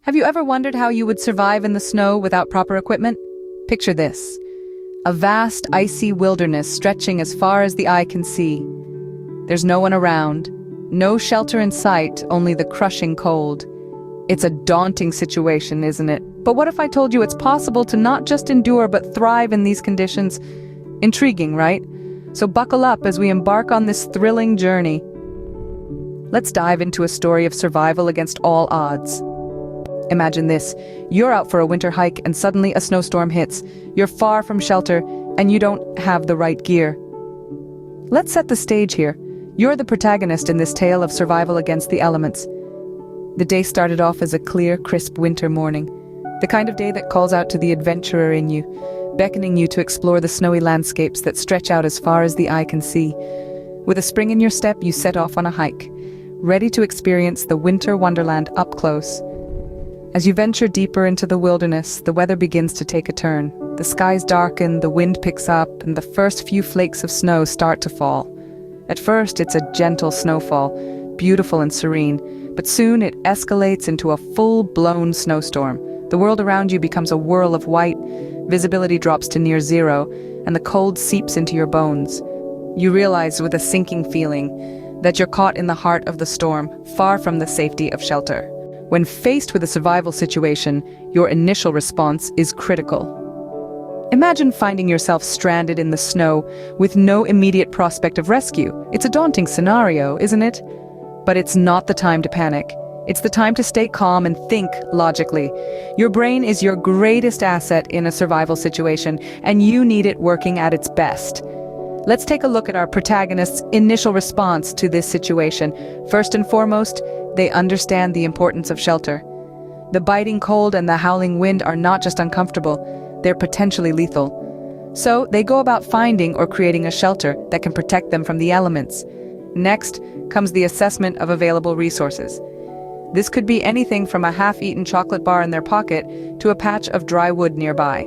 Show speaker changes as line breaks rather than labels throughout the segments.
Have you ever wondered how you would survive in the snow without proper equipment? Picture this: a vast, icy wilderness stretching as far as the eye can see. There's no one around, no shelter in sight, only the crushing cold. It's a daunting situation, isn't it? But what if I told you it's possible to not just endure but thrive in these conditions? Intriguing, right? So buckle up as we embark on this thrilling journey. Let's dive into a story of survival against all odds. Imagine this: you're out for a winter hike and suddenly a snowstorm hits. You're far from shelter and you don't have the right gear. Let's set the stage here. You're the protagonist in this tale of survival against the elements. The day started off as a clear, crisp winter morning. The kind of day that calls out to the adventurer in you, beckoning you to explore the snowy landscapes that stretch out as far as the eye can see. With a spring in your step, you set off on a hike, ready to experience the winter wonderland up close. As you venture deeper into the wilderness, the weather begins to take a turn. The skies darken, the wind picks up, and the first few flakes of snow start to fall. At first, it's a gentle snowfall, beautiful and serene, but soon it escalates into a full-blown snowstorm. The world around you becomes a whirl of white, visibility drops to near zero, and the cold seeps into your bones. You realize with a sinking feeling that you're caught in the heart of the storm, far from the safety of shelter. When faced with a survival situation, your initial response is critical. Imagine finding yourself stranded in the snow with no immediate prospect of rescue. It's a daunting scenario, isn't it? But it's not the time to panic. It's the time to stay calm and think logically. Your brain is your greatest asset in a survival situation, and you need it working at its best. Let's take a look at our protagonist's initial response to this situation. First and foremost, they understand the importance of shelter. The biting cold and the howling wind are not just uncomfortable, they're potentially lethal. So they go about finding or creating a shelter that can protect them from the elements. Next comes the assessment of available resources. This could be anything from a half-eaten chocolate bar in their pocket to a patch of dry wood nearby.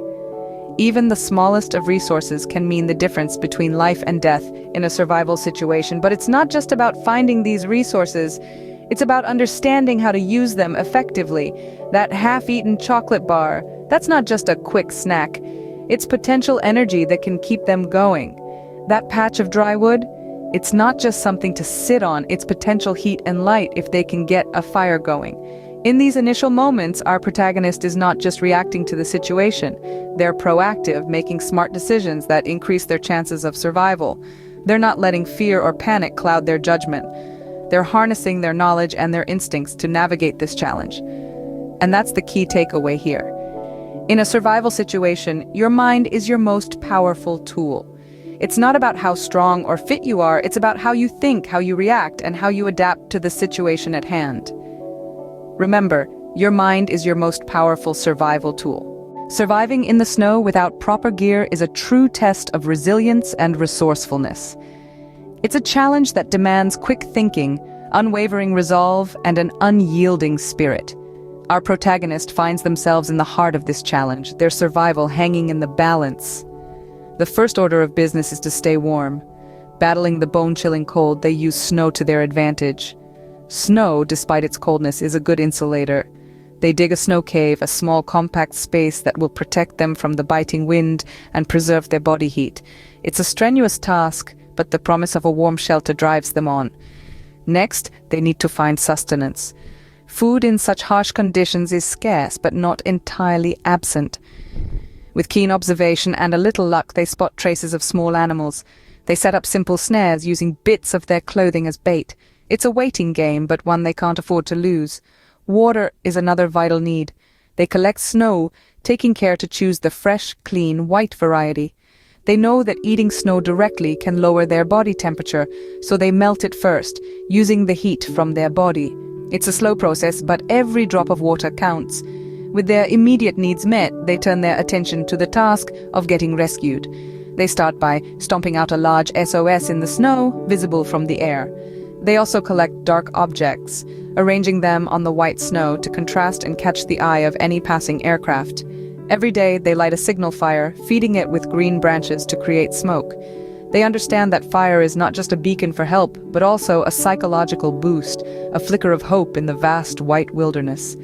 Even the smallest of resources can mean the difference between life and death in a survival situation, but it's not just about finding these resources. It's about understanding how to use them effectively. That half-eaten chocolate bar, that's not just a quick snack. It's potential energy that can keep them going. That patch of dry wood, it's not just something to sit on, it's potential heat and light if they can get a fire going. In these initial moments, our protagonist is not just reacting to the situation. They're proactive, making smart decisions that increase their chances of survival. They're not letting fear or panic cloud their judgment. They're harnessing their knowledge and their instincts to navigate this challenge. And that's the key takeaway here. In a survival situation, your mind is your most powerful tool. It's not about how strong or fit you are, it's about how you think, how you react, and how you adapt to the situation at hand. Remember, your mind is your most powerful survival tool. Surviving in the snow without proper gear is a true test of resilience and resourcefulness. It's a challenge that demands quick thinking, unwavering resolve, and an unyielding spirit. Our protagonist finds themselves in the heart of this challenge, their survival hanging in the balance. The first order of business is to stay warm. Battling the bone-chilling cold, they use snow to their advantage. Snow, despite its coldness, is a good insulator. They dig a snow cave, a small compact space that will protect them from the biting wind and preserve their body heat. It's a strenuous task, but the promise of a warm shelter drives them on. Next, they need to find sustenance. Food in such harsh conditions is scarce, but not entirely absent. With keen observation and a little luck, they spot traces of small animals. They set up simple snares, using bits of their clothing as bait. It's a waiting game, but one they can't afford to lose. Water is another vital need. They collect snow, taking care to choose the fresh, clean, white variety. They know that eating snow directly can lower their body temperature, so they melt it first, using the heat from their body. It's a slow process, but every drop of water counts. With their immediate needs met, they turn their attention to the task of getting rescued. They start by stomping out a large SOS in the snow, visible from the air. They also collect dark objects, arranging them on the white snow to contrast and catch the eye of any passing aircraft. Every day, they light a signal fire, feeding it with green branches to create smoke. They understand that fire is not just a beacon for help, but also a psychological boost, a flicker of hope in the vast white wilderness.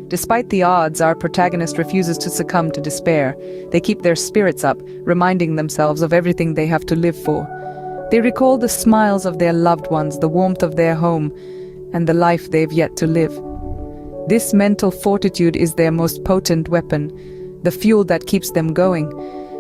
Despite the odds, our protagonist refuses to succumb to despair. They keep their spirits up, reminding themselves of everything they have to live for. They recall the smiles of their loved ones, the warmth of their home, and the life they've yet to live. This mental fortitude is their most potent weapon, the fuel that keeps them going.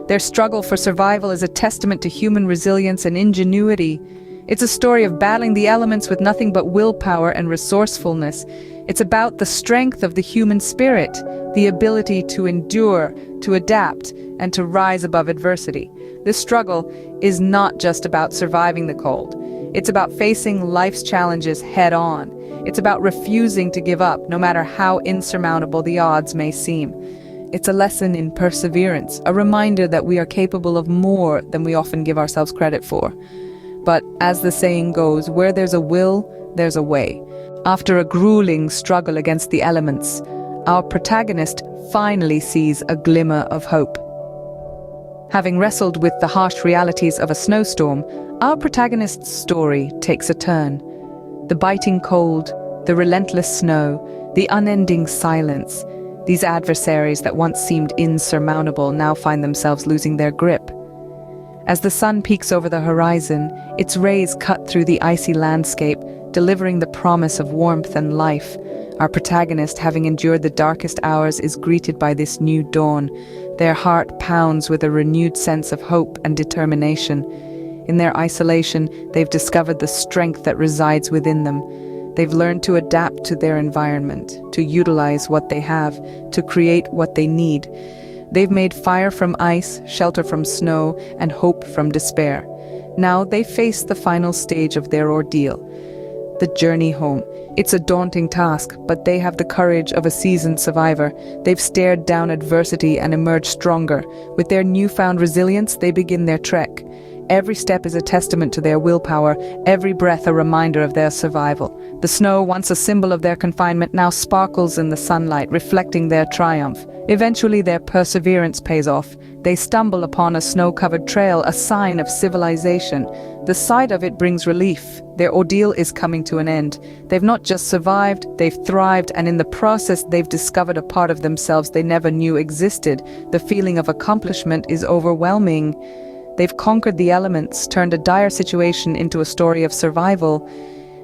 Their struggle for survival is a testament to human resilience and ingenuity. It's a story of battling the elements with nothing but willpower and resourcefulness. It's about the strength of the human spirit, the ability to endure, to adapt, and to rise above adversity. This struggle is not just about surviving the cold. It's about facing life's challenges head-on. It's about refusing to give up, no matter how insurmountable the odds may seem. It's a lesson in perseverance, a reminder that we are capable of more than we often give ourselves credit for. But as the saying goes, where there's a will, there's a way. After a grueling struggle against the elements, our protagonist finally sees a glimmer of hope. Having wrestled with the harsh realities of a snowstorm, our protagonist's story takes a turn. The biting cold, the relentless snow, the unending silence. These adversaries that once seemed insurmountable now find themselves losing their grip. As the sun peeks over the horizon, its rays cut through the icy landscape, delivering the promise of warmth and life. Our protagonist, having endured the darkest hours, is greeted by this new dawn. Their heart pounds with a renewed sense of hope and determination. In their isolation, they've discovered the strength that resides within them. They've learned to adapt to their environment, to utilize what they have, to create what they need. They've made fire from ice, shelter from snow, and hope from despair. Now they face the final stage of their ordeal, the journey home. It's a daunting task, but they have the courage of a seasoned survivor. They've stared down adversity and emerged stronger. With their newfound resilience, they begin their trek. Every step is a testament to their willpower, every breath a reminder of their survival. The snow, once a symbol of their confinement, now sparkles in the sunlight, reflecting their triumph. Eventually, their perseverance pays off. They stumble upon a snow-covered trail, a sign of civilization. The sight of it brings relief. Their ordeal is coming to an end. They've not just survived, they've thrived, and in the process, they've discovered a part of themselves they never knew existed. The feeling of accomplishment is overwhelming. They've conquered the elements, turned a dire situation into a story of survival,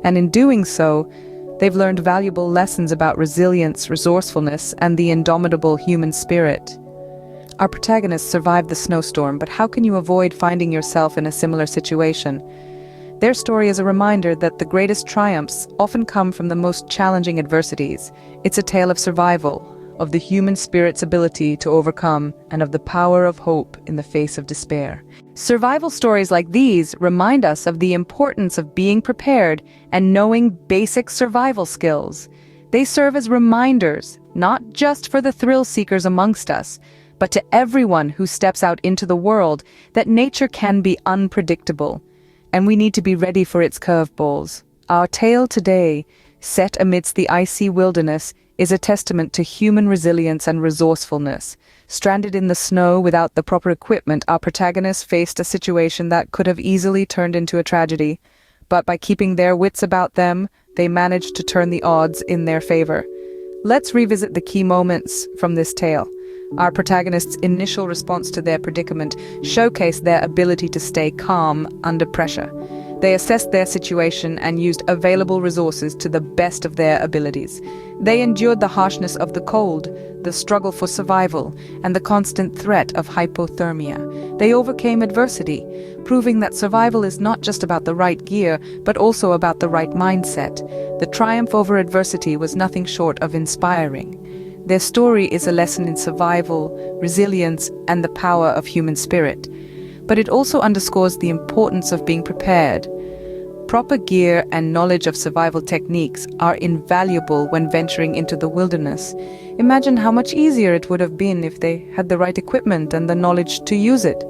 and in doing so, they've learned valuable lessons about resilience, resourcefulness, and the indomitable human spirit. Our protagonist survived the snowstorm, but how can you avoid finding yourself in a similar situation? Their story is a reminder that the greatest triumphs often come from the most challenging adversities. It's a tale of survival, of the human spirit's ability to overcome, and of the power of hope in the face of despair. Survival stories like these remind us of the importance of being prepared and knowing basic survival skills. They serve as reminders, not just for the thrill seekers amongst us, but to everyone who steps out into the world, that nature can be unpredictable, and we need to be ready for its curveballs. Our tale today, set amidst the icy wilderness, is a testament to human resilience and resourcefulness. Stranded in the snow without the proper equipment, our protagonists faced a situation that could have easily turned into a tragedy. But by keeping their wits about them, they managed to turn the odds in their favor. Let's revisit the key moments from this tale. Our protagonists' initial response to their predicament showcased their ability to stay calm under pressure. They assessed their situation and used available resources to the best of their abilities. They endured the harshness of the cold, the struggle for survival, and the constant threat of hypothermia. They overcame adversity, proving that survival is not just about the right gear, but also about the right mindset. The triumph over adversity was nothing short of inspiring. Their story is a lesson in survival, resilience, and the power of human spirit. But it also underscores the importance of being prepared. Proper gear and knowledge of survival techniques are invaluable when venturing into the wilderness. Imagine how much easier it would have been if they had the right equipment and the knowledge to use it.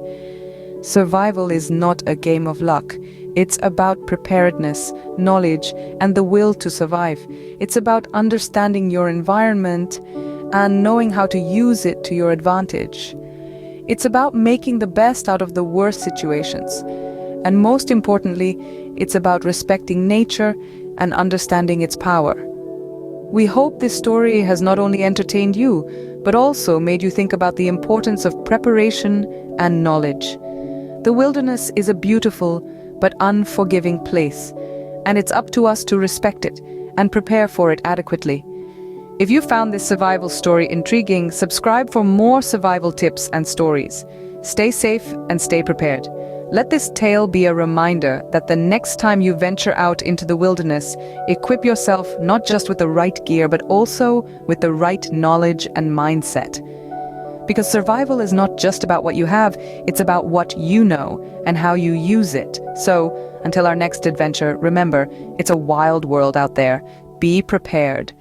Survival is not a game of luck. It's about preparedness, knowledge, and the will to survive. It's about understanding your environment and knowing how to use it to your advantage. It's about making the best out of the worst situations. And most importantly, it's about respecting nature and understanding its power. We hope this story has not only entertained you, but also made you think about the importance of preparation and knowledge. The wilderness is a beautiful but unforgiving place, and it's up to us to respect it and prepare for it adequately. If you found this survival story intriguing, subscribe for more survival tips and stories. Stay safe and stay prepared. Let this tale be a reminder that the next time you venture out into the wilderness, equip yourself not just with the right gear, but also with the right knowledge and mindset. Because survival is not just about what you have, it's about what you know and how you use it. So, until our next adventure, remember, it's a wild world out there. Be prepared.